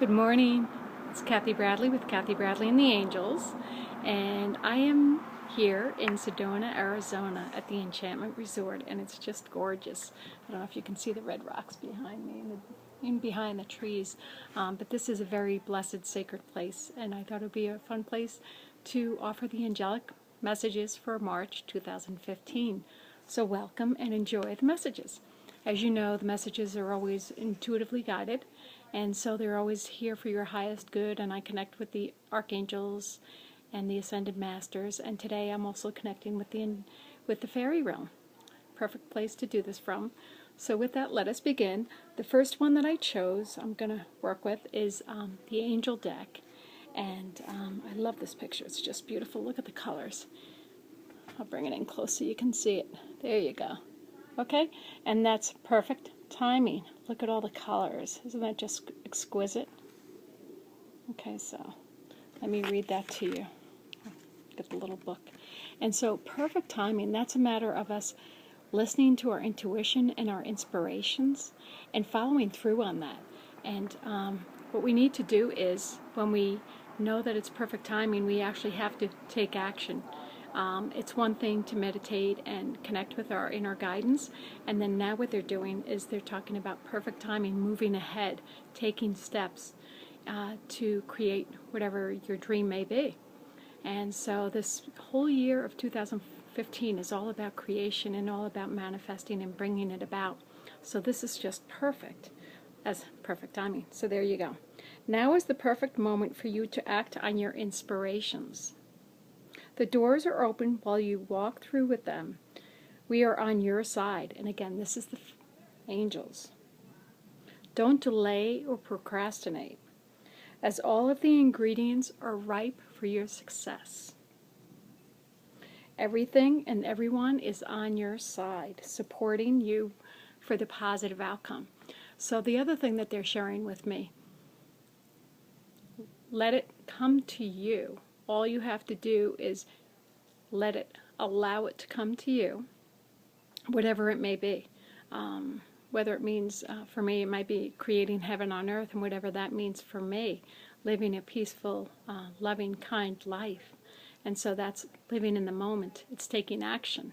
Good morning. It's Kathy Bradley with Kathy Bradley and the Angels, and I am here in Sedona, Arizona at the Enchantment Resort, and it's just gorgeous. I don't know if you can see the red rocks behind me and behind the trees, but this is a very blessed, sacred place, and I thought it would be a fun place to offer the angelic messages for March 2015. So welcome and enjoy the messages. As you know, the messages are always intuitively guided, and so they're always here for your highest good, and I connect with the archangels and the ascended masters, and today I'm also connecting with the fairy realm. Perfect place to do this from. So with that, let us begin. The first one that I chose, I'm going to work with, is the angel deck, and I love this picture. It's just beautiful. Look at the colors. I'll bring it in close so you can see it. There you go. Okay, and that's perfect timing. Look at all the colors. Isn't that just exquisite? Okay, so let me read that to you. Get the little book. And so perfect timing, that's a matter of us listening to our intuition and our inspirations and following through on that. And what we need to do is, when we know that it's perfect timing, we actually have to take action. It's one thing to meditate and connect with our inner guidance, and then now what they're doing is they're talking about perfect timing, moving ahead, taking steps to create whatever your dream may be. And so this whole year of 2015 is all about creation and all about manifesting and bringing it about. So this is just perfect, as perfect timing. So there you go. Now is the perfect moment for you to act on your inspirations. The doors are open while you walk through with them. We are on your side. And again, this is the angels. Don't delay or procrastinate, as all of the ingredients are ripe for your success. Everything and everyone is on your side, supporting you for the positive outcome. So the other thing that they're sharing with me, let it come to you. All you have to do is allow it to come to you, whatever it may be. Whether it means, for me, it might be creating heaven on earth, and whatever that means for me, living a peaceful, loving, kind life. And so that's living in the moment. It's taking action.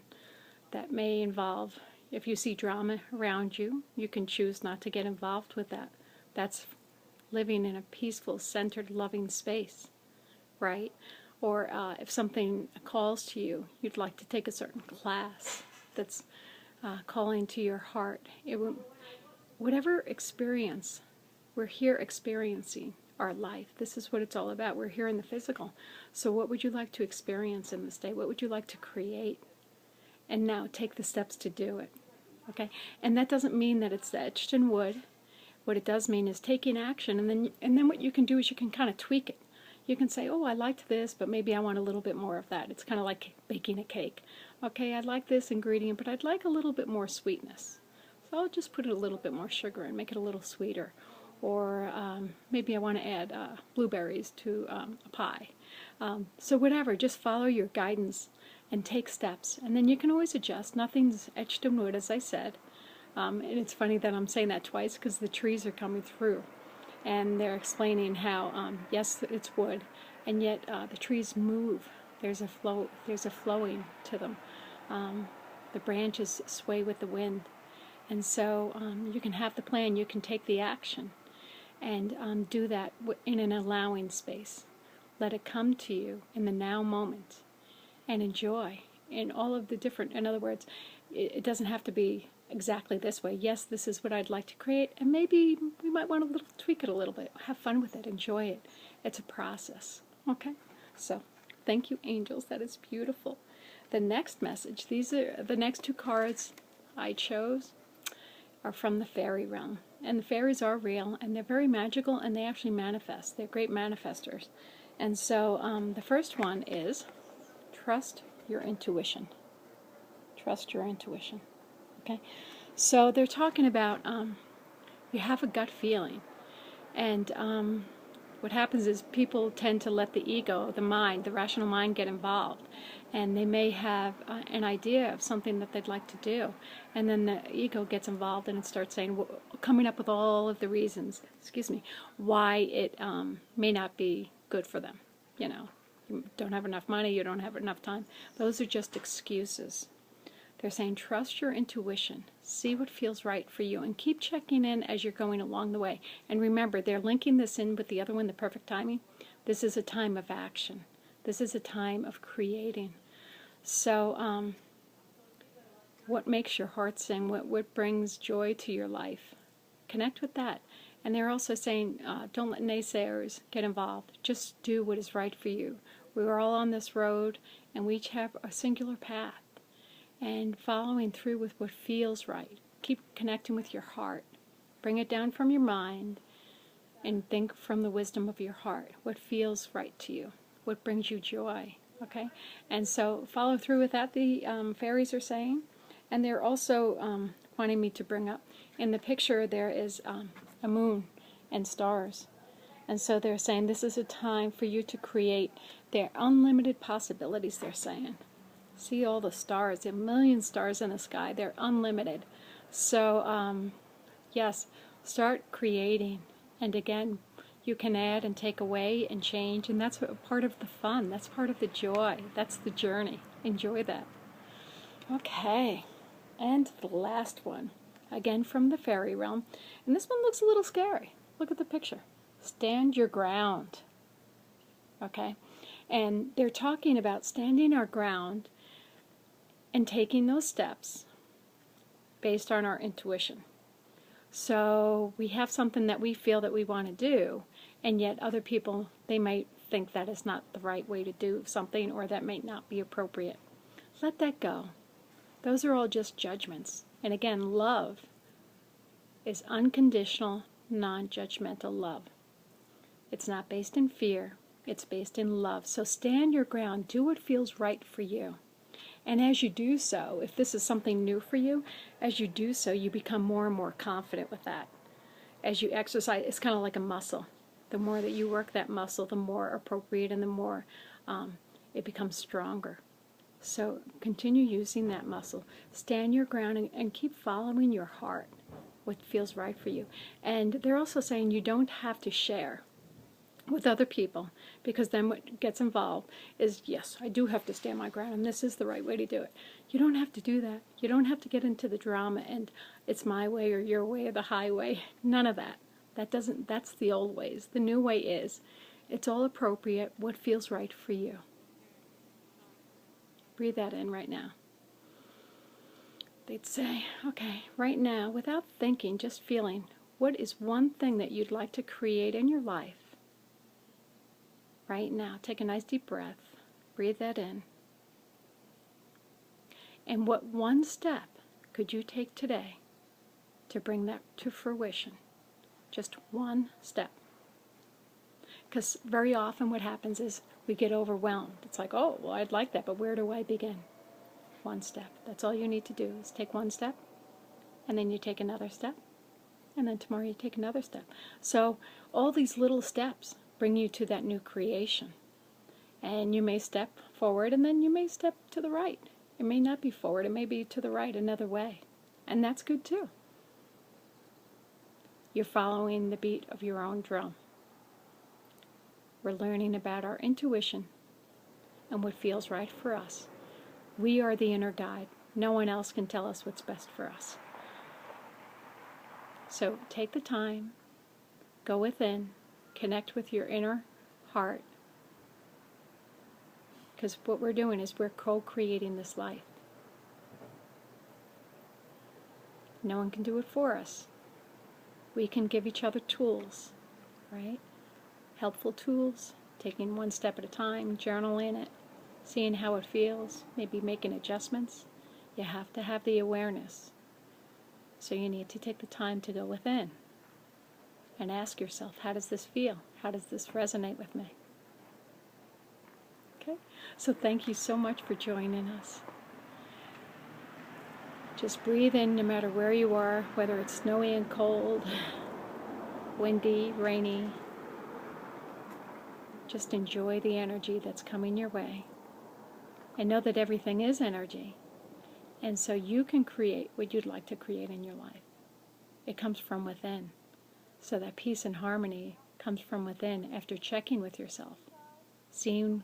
That may involve, if you see drama around you, you can choose not to get involved with that. That's living in a peaceful, centered, loving space, right? Or if something calls to you, you'd like to take a certain class that's calling to your heart. Whatever experience, we're here experiencing our life. This is what it's all about. We're here in the physical. So what would you like to experience in this day? What would you like to create? And now take the steps to do it. Okay? And that doesn't mean that it's etched in wood. What it does mean is taking action, and then what you can do is you can kind of tweak it. You can say, oh, I liked this, but maybe I want a little bit more of that. It's kind of like baking a cake. Okay, I like this ingredient, but I'd like a little bit more sweetness. So I'll just put a little bit more sugar and make it a little sweeter. Or maybe I want to add blueberries to a pie. So whatever, just follow your guidance and take steps. And then you can always adjust. Nothing's etched in wood, as I said. And it's funny that I'm saying that twice because the trees are coming through. And they're explaining how, yes, it's wood, and yet the trees move. There's a flowing to them. The branches sway with the wind. And so you can have the plan, you can take the action, and do that in an allowing space. Let it come to you in the now moment, and enjoy in all of the different, in other words, it doesn't have to be exactly this way. Yes, this is what I'd like to create, and maybe we might want to tweak it a little bit. Have fun with it, enjoy it. It's a process. Okay? So, thank you, angels. That is beautiful. The next message, these are the next two cards I chose, are from the fairy realm. And the fairies are real, and they're very magical, and they actually manifest. They're great manifestors. And so the first one is, trust your intuition. Trust your intuition. Okay? So they're talking about you have a gut feeling, and what happens is people tend to let the ego, the mind, the rational mind get involved. And they may have an idea of something that they'd like to do. And then the ego gets involved and it starts saying, coming up with all of the reasons, why it may not be good for them. You know, you don't have enough money, you don't have enough time. Those are just excuses. They're saying, trust your intuition, see what feels right for you, and keep checking in as you're going along the way. And remember, they're linking this in with the other one, the perfect timing. This is a time of action. This is a time of creating. So, what makes your heart sing? What brings joy to your life? Connect with that. And they're also saying, don't let naysayers get involved. Just do what is right for you. We're all on this road, and we each have a singular path. And following through with what feels right. Keep connecting with your heart. Bring it down from your mind and think from the wisdom of your heart. What feels right to you? What brings you joy? Okay? And so follow through with that, the fairies are saying. And they're also wanting me to bring up, in the picture there is a moon and stars. And so they're saying this is a time for you to create their unlimited possibilities, they're saying. See all the stars, there are a million stars in the sky, they're unlimited. So, yes, start creating. And again, you can add and take away and change, and that's part of the fun, that's part of the joy, that's the journey. Enjoy that. Okay, and the last one, again from the fairy realm, and this one looks a little scary. Look at the picture. Stand your ground. Okay, and they're talking about standing our ground and taking those steps based on our intuition. So we have something that we feel that we want to do, and yet other people, they might think that is not the right way to do something, or that may not be appropriate. Let that go. Those are all just judgments. And again, love is unconditional, non-judgmental love. It's not based in fear, it's based in love. So stand your ground, do what feels right for you. And as you do so, if this is something new for you, as you do so, you become more and more confident with that. As you exercise, it's kind of like a muscle. The more that you work that muscle, the more appropriate and the more it becomes stronger. So continue using that muscle. Stand your ground and keep following your heart, what feels right for you. And they're also saying you don't have to share with other people, because then what gets involved is, yes, I do have to stand my ground and this is the right way to do it. You don't have to do that. You don't have to get into the drama and it's my way or your way or the highway. None of that. That's the old ways. The new way is, it's all appropriate, what feels right for you. Breathe that in right now. They'd say, okay, right now, without thinking, just feeling, what is one thing that you'd like to create in your life? Right now, take a nice deep breath, breathe that in. And what one step could you take today to bring that to fruition? Just one step. Because very often what happens is we get overwhelmed. It's like, oh, well, I'd like that, but where do I begin? One step. That's all you need to do is take one step, and then you take another step, and then tomorrow you take another step. So all these little steps bring you to that new creation. And you may step forward and then you may step to the right. It may not be forward, it may be to the right another way. And that's good too. You're following the beat of your own drum. We're learning about our intuition and what feels right for us. We are the inner guide. No one else can tell us what's best for us. So take the time, go within, connect with your inner heart, because what we're doing is we're co-creating this life. No one can do it for us. We can give each other tools, right? Helpful tools, taking one step at a time, journaling it, seeing how it feels, maybe making adjustments. You have to have the awareness. So you need to take the time to go within and ask yourself, how does this feel? How does this resonate with me? Okay? So thank you so much for joining us. Just breathe in no matter where you are, whether it's snowy and cold, windy, rainy. Just enjoy the energy that's coming your way. And know that everything is energy. And so you can create what you'd like to create in your life. It comes from within. So that peace and harmony comes from within after checking with yourself, seeing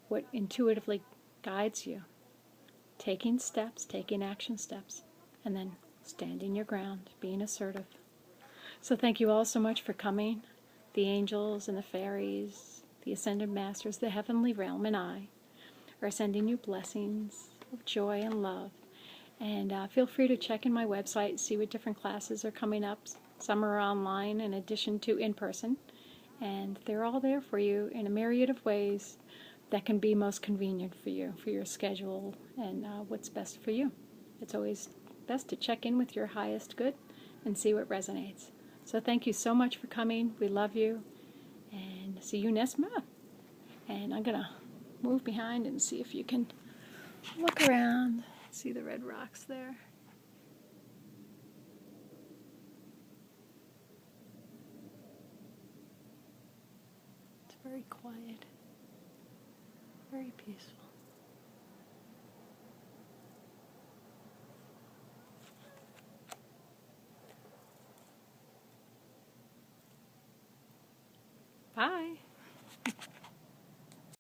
what intuitively guides you, taking steps, taking action steps, and then standing your ground, being assertive. So thank you all so much for coming. The angels and the fairies, the ascended masters, the heavenly realm, and I are sending you blessings of joy and love. And feel free to check in my website, see what different classes are coming up. Some are online in addition to in person. And they're all there for you in a myriad of ways that can be most convenient for you, for your schedule, and what's best for you. It's always best to check in with your highest good and see what resonates. So thank you so much for coming. We love you. And see you next month. And I'm going to move behind and see if you can look around. See the red rocks there. It's very quiet, very peaceful. Bye.